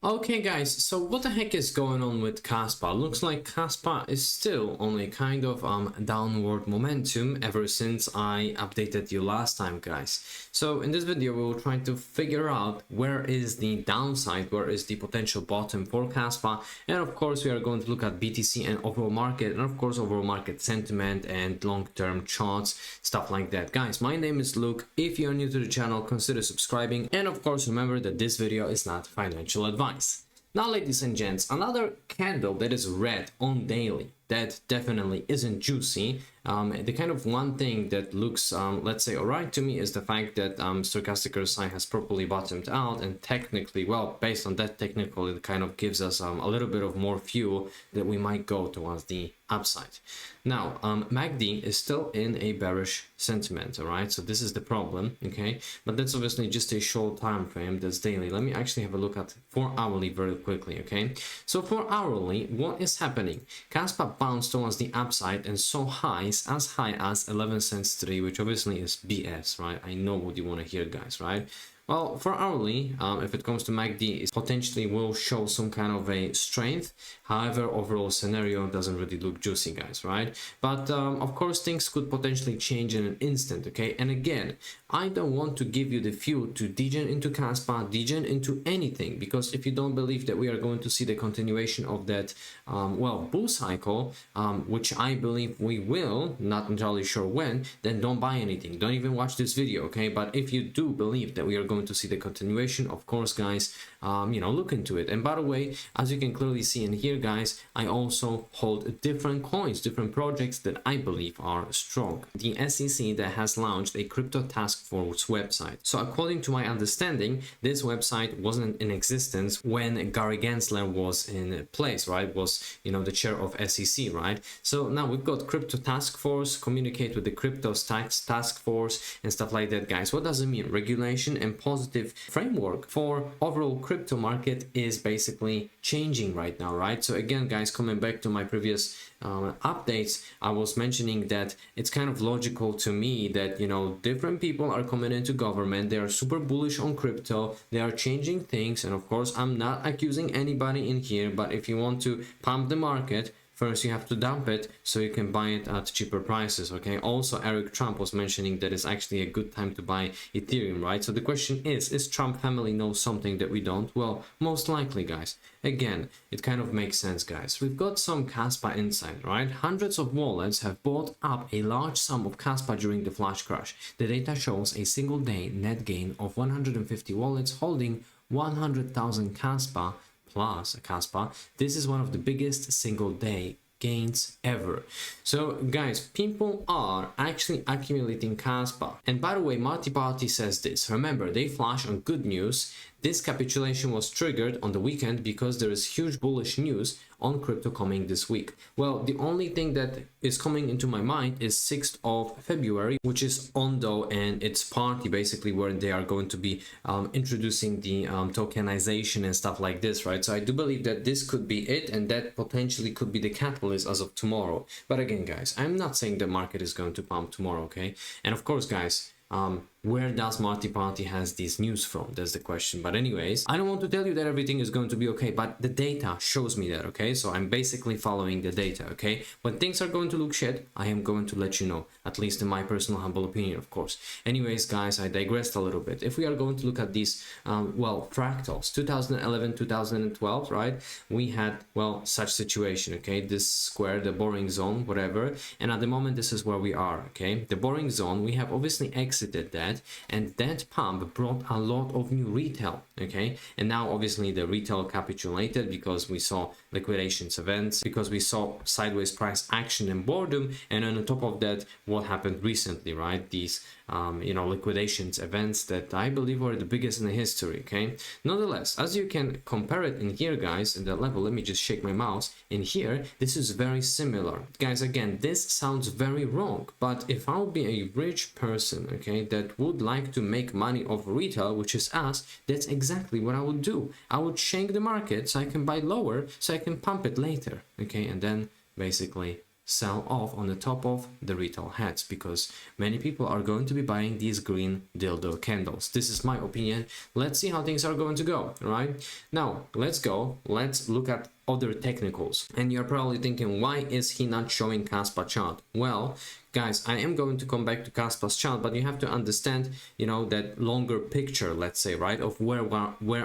Okay guys, so what the heck is going on with Kaspa? Looks like Kaspa is still on a kind of downward momentum ever since I updated you last time, guys. So in this video we will try to figure out where is the downside, where is the potential bottom for Kaspa, and of course we are going to look at BTC and overall market, and of course overall market sentiment and long-term charts, stuff like that. Guys, my name is Luke. If you are new to the channel, consider subscribing, and of course remember that this video is not financial advice. Now, ladies and gents, another candle that is red on daily that definitely isn't juicy. The kind of one thing that looks, let's say, alright to me is the fact that stochastic RSI has properly bottomed out, and technically, well, based on that technical, it kind of gives us a little bit of more fuel that we might go towards the upside. Now, MACD is still in a bearish sentiment, alright? So this is the problem, okay? But that's obviously just a short time frame, that's daily. Let me actually have a look at 4 hourly very quickly, okay? So 4 hourly, what is happening? Kaspa bounced towards the upside and saw highs as high as 11 cents today, which obviously is BS, right? I know what you want to hear, guys, right? Well, for hourly, if it comes to MACD, it potentially will show some kind of a strength. However, overall scenario doesn't really look juicy, guys, right? But of course, things could potentially change in an instant, okay? And again, I don't want to give you the fuel to degen into Kaspa, degen into anything, because if you don't believe that we are going to see the continuation of that, well, bull cycle, which I believe we will, not entirely sure when, then don't buy anything. Don't even watch this video, okay? But if you do believe that we are going to see the continuation, of course, guys, you know, look into it. And by the way, as you can clearly see in here, guys, I also hold different coins, different projects that I believe are strong. The SEC that has launched a crypto task force website. So according to my understanding, this website wasn't in existence when Gary Gensler was in place, right? Was, you know, the chair of SEC, right? So now we've got crypto task force, communicate with the crypto task force and stuff like that, guys. What does it mean? Regulation and positive framework for overall crypto market is basically changing right now, right? So again, guys, coming back to my previous updates, I was mentioning that it's kind of logical to me that, you know, different people are coming into government, they are super bullish on crypto, they are changing things, and of course I'm not accusing anybody in here, but if you want to pump the market, first you have to dump it so you can buy it at cheaper prices, okay? Also, Eric Trump was mentioning that it's actually a good time to buy Ethereum, right? So the question is Trump family know something that we don't? Well, most likely, guys. Again, it kind of makes sense, guys. We've got some Kaspa insight, right? Hundreds of wallets have bought up a large sum of Kaspa during the flash crash. The data shows a single day net gain of 150 wallets holding 100,000 Kaspa plus Kaspa. This is one of the biggest single day gains ever. So guys, people are actually accumulating Kaspa. And by the way, Marty Party says this. Remember, they flash on good news. This capitulation was triggered on the weekend because there is huge bullish news on crypto coming this week. Well, the only thing that is coming into my mind is 6th of February, which is Ondo and its party, basically, where they are going to be introducing the tokenization and stuff like this, right? So I do believe that this could be it, and that potentially could be the catalyst as of tomorrow. But again, guys, I'm not saying the market is going to pump tomorrow, okay? And of course, guys, where does Marty Party has this news from? That's the question. But anyways, I don't want to tell you that everything is going to be okay, but the data shows me that, okay? So I'm basically following the data, okay? When things are going to look shit, I am going to let you know, at least in my personal humble opinion, of course. Anyways, guys, I digressed a little bit. If we are going to look at these, well, fractals, 2011, 2012, right? We had, well, such situation, okay? This square, the boring zone, whatever. And at the moment, this is where we are, okay? The boring zone, we have obviously exited that, and that pump brought a lot of new retail, okay? And now obviously the retail capitulated because we saw liquidations events, because we saw sideways price action and boredom, and on top of that, what happened recently, right? These you know, liquidations events that I believe were the biggest in the history, okay? Nonetheless, as you can compare it in here, guys, in the level, let me just shake my mouse. In here, this is very similar. Guys, again, this sounds very wrong, but if I would be a rich person, okay, that would like to make money off retail, which is us, that's exactly what I would do. I would shake the market so I can buy lower, so I can pump it later, okay, and then basically sell off on the top of the retail heads, because many people are going to be buying these green dildo candles. This is my opinion. Let's see how things are going to go. Right now, let's look at other technicals. And you're probably thinking, why is he not showing Kaspa chart? Well, guys, I am going to come back to Kaspa's chart, but you have to understand, you know, that longer picture, let's say, right, of where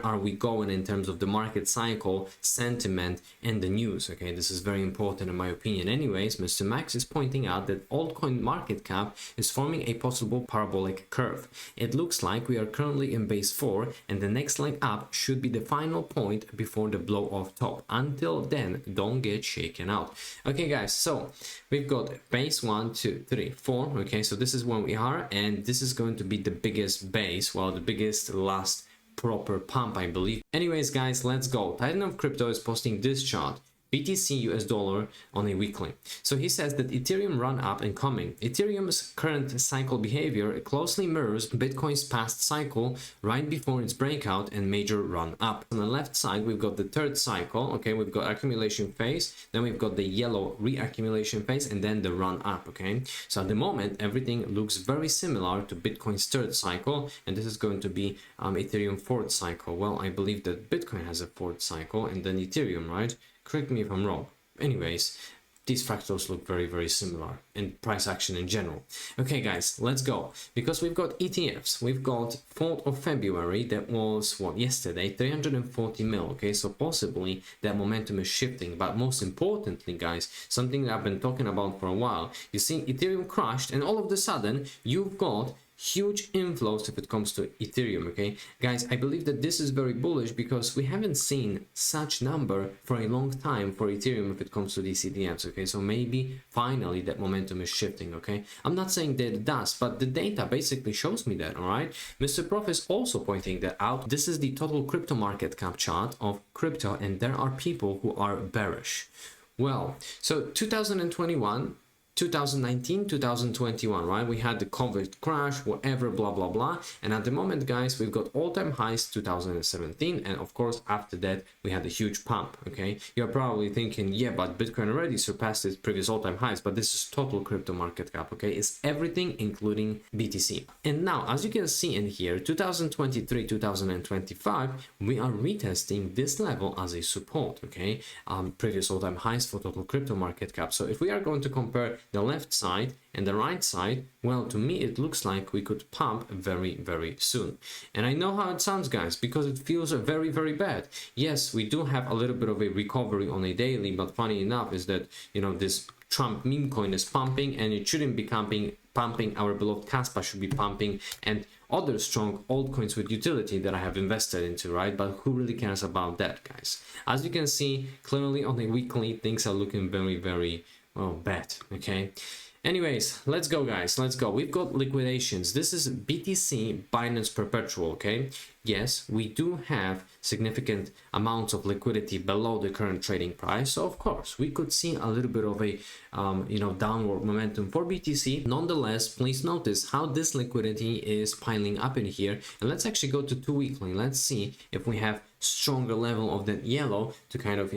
are we going in terms of the market cycle, sentiment, and the news. Okay, this is very important in my opinion. Anyways, Mr. Max is pointing out that altcoin market cap is forming a possible parabolic curve. It looks like we are currently in base 4, and the next leg up should be the final point before the blow off top. Until then, don't get shaken out. Okay, guys, so we've got base 1, 2, 3, 4. Okay, so this is where we are, and this is going to be the biggest base, well, the biggest last proper pump, I believe. Anyways, guys, let's go. Titan of Crypto is posting this chart. BTC US dollar on a weekly. So he says that Ethereum run up and coming. Ethereum's current cycle behavior closely mirrors Bitcoin's past cycle right before its breakout and major run up. On the left side, we've got the third cycle. Okay, we've got accumulation phase, then we've got the yellow reaccumulation phase, and then the run up. Okay, so at the moment, everything looks very similar to Bitcoin's third cycle, and this is going to be Ethereum fourth cycle. Well, I believe that Bitcoin has a fourth cycle, and then Ethereum, right? Correct me if I'm wrong. Anyways, these fractals look very, very similar in price action in general. Okay, guys, let's go. Because we've got ETFs. We've got 4th of February, that was, what, yesterday, 340 mil. Okay, so possibly that momentum is shifting. But most importantly, guys, something that I've been talking about for a while. You see, Ethereum crashed, and all of a sudden, you've got huge inflows if it comes to Ethereum. Okay, guys, I believe that this is very bullish because we haven't seen such number for a long time for Ethereum if it comes to these ETFs. Okay, so maybe finally that momentum is shifting. Okay, I'm not saying that it does, but the data basically shows me that. All right, Mr. Prof is also pointing that out. This is the total crypto market cap chart of crypto, and there are people who are bearish. Well, so 2021, 2019, 2021, right? We had the COVID crash, whatever, blah, blah, blah. And at the moment, guys, we've got all-time highs 2017. And of course, after that, we had a huge pump, okay? You're probably thinking, yeah, but Bitcoin already surpassed its previous all-time highs, but this is total crypto market cap, okay? It's everything, including BTC. And now, as you can see in here, 2023, 2025, we are retesting this level as a support, okay? Previous all-time highs for total crypto market cap. So if we are going to compare the left side and the right side, well, to me it looks like we could pump very, very soon. And I know how it sounds, guys, because it feels very, very bad. Yes, we do have a little bit of a recovery on a daily, but funny enough is that, you know, this Trump meme coin is pumping, and it shouldn't be pumping. Our beloved Kaspa should be pumping, and other strong altcoins with utility that I have invested into, right? But who really cares about that, guys? As you can see, clearly on a weekly, things are looking very, very, well, bad, okay? Anyways, let's go, guys, let's go. We've got liquidations. This is BTC Binance Perpetual, okay? Yes, we do have significant amounts of liquidity below the current trading price, so of course we could see a little bit of a downward momentum for BTC. Nonetheless, please notice how this liquidity is piling up in here, and let's actually go to 2 weekly. Let's see if we have stronger level of that yellow to kind of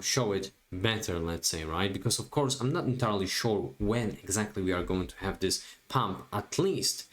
show it better, let's say, right? Because of course I'm not entirely sure when exactly we are going to have this pump, at least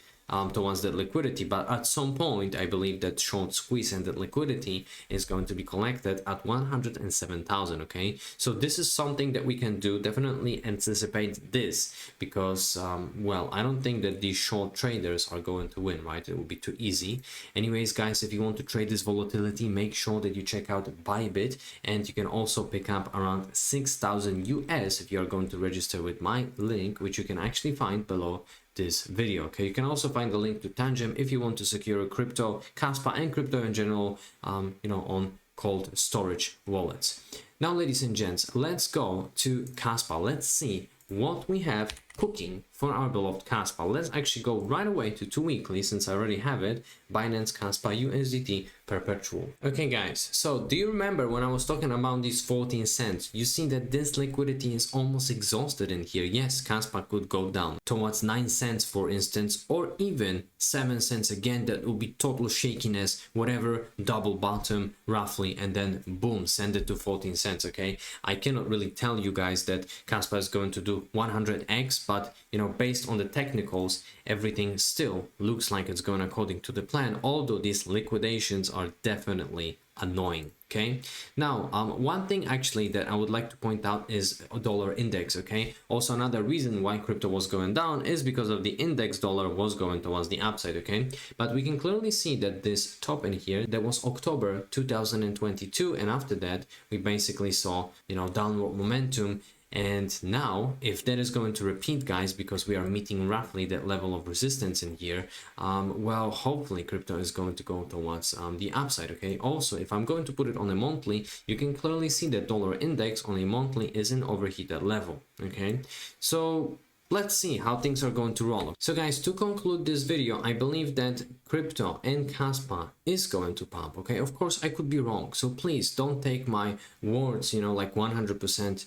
towards that liquidity, but at some point I believe that short squeeze and that liquidity is going to be collected at 107,000. okay, so this is something that we can do. Definitely anticipate this, because well, I don't think that these short traders are going to win, right? It will be too easy. Anyways, guys, if you want to trade this volatility, make sure that you check out Bybit, and you can also pick up around 6,000 US if you are going to register with my link, which you can actually find below this video. Okay, you can also find the link to Tangem if you want to secure crypto, Kaspa, and crypto in general, on cold storage wallets. Now, ladies and gents, let's go to Kaspa. Let's see what we have cooking for our beloved Kaspa. Let's actually go right away to 2 weekly, since I already have it. Binance Kaspa USDT perpetual. Okay guys, so do you remember when I was talking about these 14 cents? You see that this liquidity is almost exhausted in here. Yes, Kaspa could go down towards 9 cents for instance, or even 7 cents again. That will be total shakiness, whatever, double bottom roughly, and then boom, send it to 14 cents. Okay, I cannot really tell you guys that Kaspa is going to do 100x, but you know, based on the technicals, everything still looks like it's going according to the plan, although these liquidations are definitely annoying. Okay, now one thing actually that I would like to point out is a dollar index. Okay, also another reason why crypto was going down is because of the index dollar was going towards the upside. Okay, but we can clearly see that this top in here, that was October 2022, and after that we basically saw, you know, downward momentum. And now if that is going to repeat, guys, because we are meeting roughly that level of resistance in here, well, hopefully crypto is going to go towards the upside. Okay, also if I'm going to put it on a monthly, you can clearly see that dollar index on a monthly is an overheated level. Okay, so let's see how things are going to roll. So guys, to conclude this video, I believe that crypto and Kaspa is going to pump. Okay, of course I could be wrong, so please don't take my words, you know, like 100%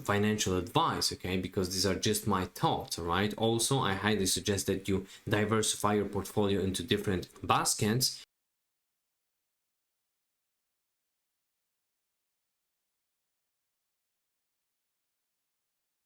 financial advice. Okay, because these are just my thoughts. All right, also I highly suggest that you diversify your portfolio into different baskets,